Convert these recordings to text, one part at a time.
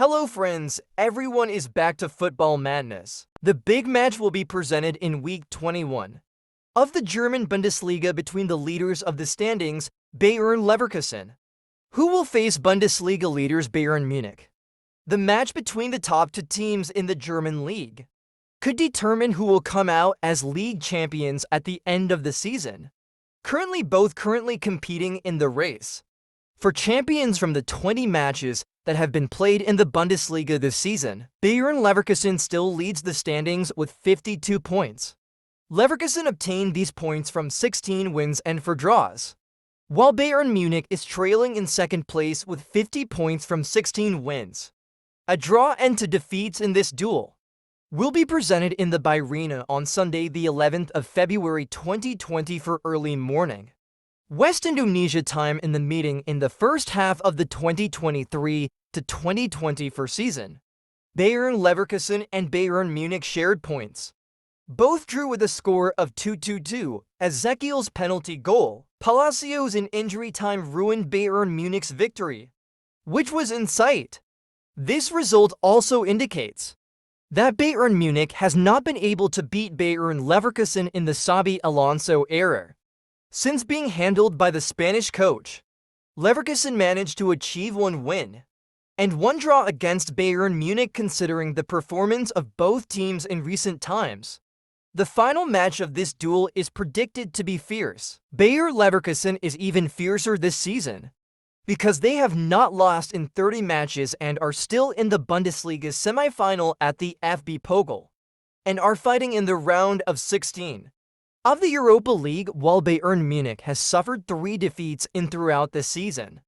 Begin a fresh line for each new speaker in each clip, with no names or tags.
Hello friends, everyone is back to football madness. The big match will be presented in week 21 of the German Bundesliga between the leaders of the standings, Bayern Leverkusen, who will face Bundesliga leaders Bayern Munich. The match between the top two teams in the German league could determine who will come out as league champions at the end of the season. Both competing in the race for champions from the 20 matches that have been played in the Bundesliga this season. Bayern Leverkusen still leads the standings with 52 points. Leverkusen obtained these points from 16 wins and 4 draws, while Bayern Munich is trailing in second place with 50 points from 16 wins. A draw and 2 defeats in this duel will be presented in the Bayern on Sunday the 11th of February 2020 for early morning West Indonesia time in the meeting in the first half of the 2023 to 2024 season. Bayern Leverkusen and Bayern Munich shared points. Both drew with a score of 2-2-2, as Ezekiel's penalty goal, Palacios in injury time ruined Bayern Munich's victory, which was in sight. This result also indicates that Bayern Munich has not been able to beat Bayern Leverkusen in the Xabi Alonso era. Since being handled by the Spanish coach, Leverkusen managed to achieve 1 win and 1 draw against Bayern Munich. Considering the performance of both teams in recent times, the final match of this duel is predicted to be fierce. Bayer Leverkusen is even fiercer this season because they have not lost in 30 matches and are still in the Bundesliga semi-final at the FB Pokal and are fighting in the round of 16 of the Europa League, while Bayern Munich has suffered 3 defeats throughout the season,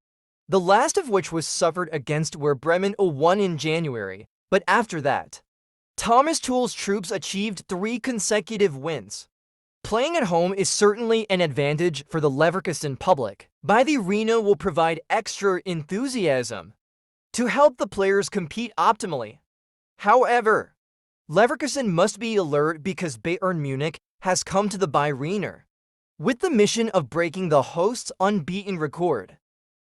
the last of which was suffered against Werder Bremen 0-1 in January. But after that, Thomas Tuchel's troops achieved 3 consecutive wins. Playing at home is certainly an advantage for the Leverkusen public. By the arena will provide extra enthusiasm to help the players compete optimally. However, Leverkusen must be alert because Bayern Munich has come to the Bayern with the mission of breaking the host's unbeaten record,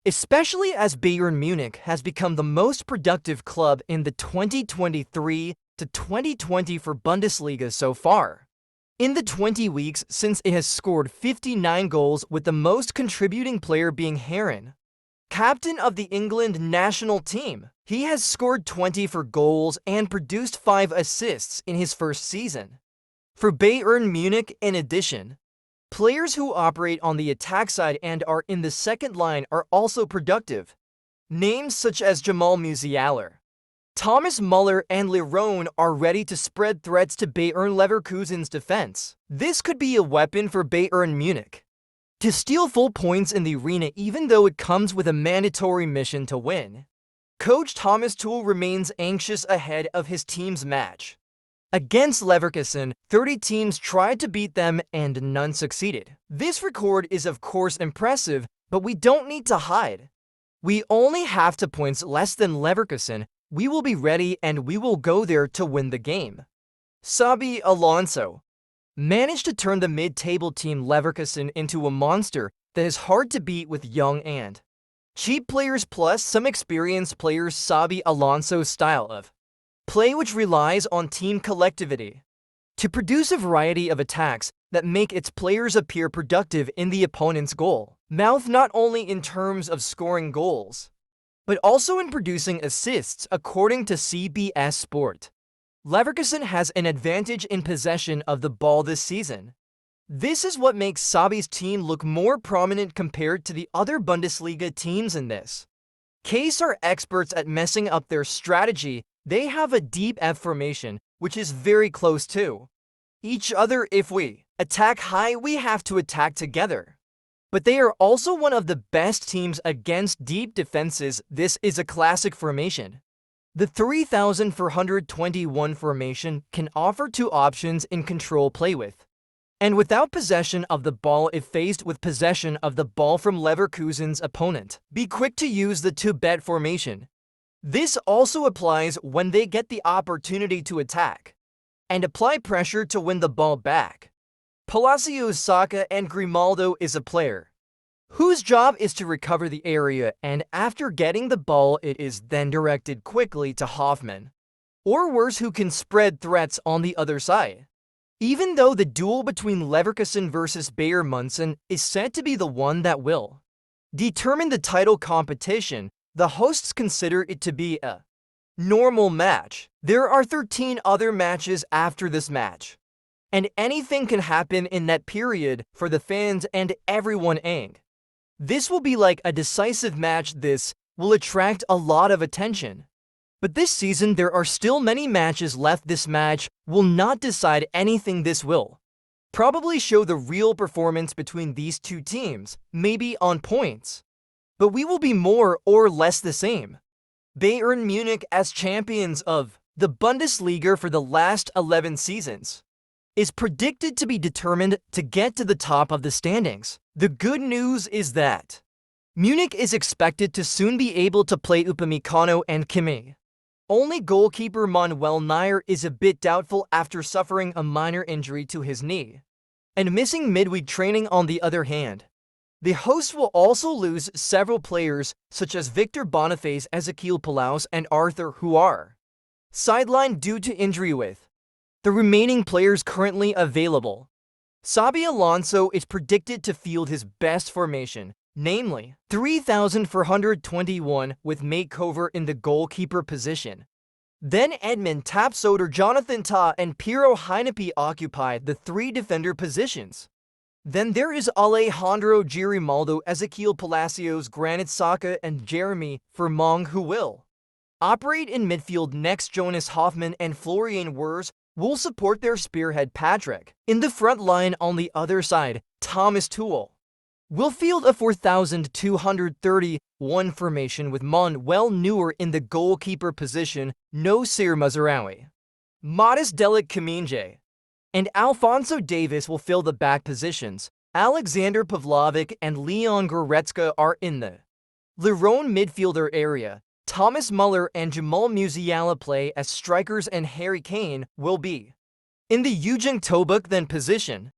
especially as Bayern Munich has become the most productive club in the 2023 to 2024 Bundesliga so far. In the 20 weeks since, it has scored 59 goals, with the most contributing player being Heron, captain of the England national team. He has scored 24 goals and produced 5 assists in his first season. For Bayern Munich, in addition, players who operate on the attack side and are in the second line are also productive. Names such as Jamal Musiala, Thomas Müller and Leroy are ready to spread threats to Bayern Leverkusen's defense. This could be a weapon for Bayern Munich to steal full points in the arena, even though it comes with a mandatory mission to win. Coach Thomas Tuchel remains anxious ahead of his team's match against Leverkusen. 30 teams tried to beat them and none succeeded. This record is of course impressive, but we don't need to hide. We only have 2 points less than Leverkusen. We will be ready and we will go there to win the game. Xabi Alonso managed to turn the mid-table team Leverkusen into a monster that is hard to beat with young and cheap players plus some experienced players. Xabi Alonso's style of play, which relies on team collectivity to produce a variety of attacks that make its players appear productive in the opponent's goal mouth, not only in terms of scoring goals, but also in producing assists. According to CBS Sport, Leverkusen has an advantage in possession of the ball this season. This is what makes Xabi's team look more prominent compared to the other Bundesliga teams in this case are experts at messing up their strategy. They have a deep F formation, which is very close to each other. If we attack high, we have to attack together. But they are also one of the best teams against deep defenses. This is a classic formation. The 3421 formation can offer 2 options in control play with and without possession of the ball. If faced with possession of the ball from Leverkusen's opponent, be quick to use the 2-bet formation. This also applies when they get the opportunity to attack and apply pressure to win the ball back. Palacios, Saka and Grimaldo is a player whose job is to recover the area, and after getting the ball it is then directed quickly to Hoffmann, or worse, who can spread threats on the other side. Even though the duel between Leverkusen versus Bayern Munich is said to be the one that will determine the title competition, the hosts consider it to be a normal match. There are 13 other matches after this match, and anything can happen in that period for the fans and everyone angry. This will be like a decisive match. This will attract a lot of attention. But this season there are still many matches left. This match will not decide anything. This will probably show the real performance between these two teams, maybe on points. But we will be more or less the same. Bayern Munich, as champions of the Bundesliga for the last 11 seasons, is predicted to be determined to get to the top of the standings. The good news is that Munich is expected to soon be able to play Upamecano and Kimmich. Only goalkeeper Manuel Neuer is a bit doubtful after suffering a minor injury to his knee and missing midweek training. On the other hand, the hosts will also lose several players such as Victor Boniface, Ezequiel Palaus, and Arthur, who are sidelined due to injury. With the remaining players currently available, Xabi Alonso is predicted to field his best formation, namely 3,421, with makeover in the goalkeeper position. Then Edmund Tapsoter, Jonathan Tah, and Piero Hincapié occupy the three defender positions. Then there is Alejandro Grimaldo, Ezequiel Palacios, Granit Xhaka, and Jeremy Vermong, who will operate in midfield. Next, Jonas Hoffmann and Florian Wirtz will support their spearhead Patrick. In the front line on the other side, Thomas Tuchel will field a 4,231 formation with Manuel Neuer in the goalkeeper position, Noussair Mazraoui, Matis Delic Kaminje, and Alphonso Davies will fill the back positions. Alexander Pavlovic and Leon Goretzka are in the Lyon midfielder area. Thomas Muller and Jamal Musiala play as strikers, and Harry Kane will be in the Eugen Tobuk then position.